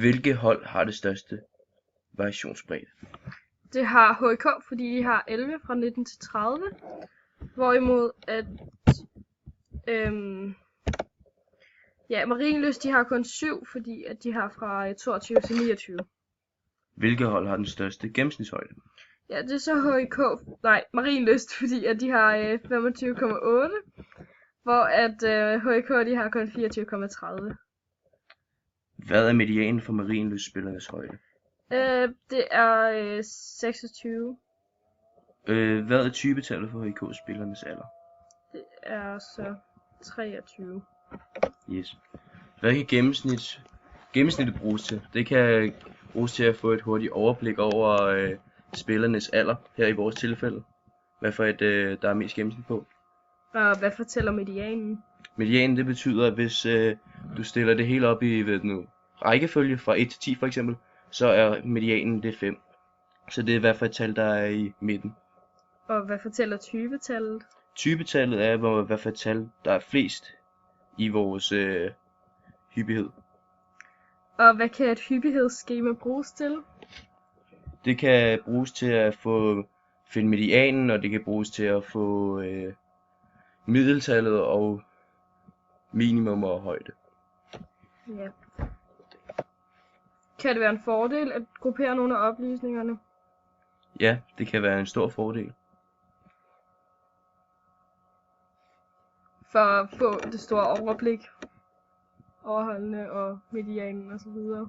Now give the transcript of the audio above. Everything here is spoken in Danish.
Hvilke hold har det største variationsbredde? Det har HK, fordi de har 11 fra 19 til 30. Hvorimod at Marienlyst, de har kun 7, fordi at de har fra 22 til 29. Hvilke hold har den største gennemsnitshøjde? Ja, det er så Marienlyst, fordi at de har 25,8, hvor at HK, de har kun 24,30. Hvad er medianen for Marienlyst-spillernes højde? Det er 26. Hvad er typetallet for HK-spillernes alder? Det er så 23. Yes. Hvad kan gennemsnittet bruges til? Det kan bruges til at få et hurtigt overblik over spillernes alder, her i vores tilfælde. Hvad for et der er mest gennemsnit på. Og hvad fortæller medianen? Medianen, det betyder, at hvis du stiller det hele op i rækkefølge fra 1 til 10 for eksempel, så er medianen det 5. Så det er hvad for et tal, der er i midten. Og hvad fortæller typetallet? Typetallet er, hvad for et tal, der er flest i vores hyppighed. Og hvad kan et hyppighedsskema bruges til? Det kan bruges til at finde medianen, og det kan bruges til at få middeltallet og minimum og højde. Ja. Kan det være en fordel at gruppere nogle af oplysningerne? Ja, det kan være en stor fordel. For at få det store overblik over holdene og medianen og så videre.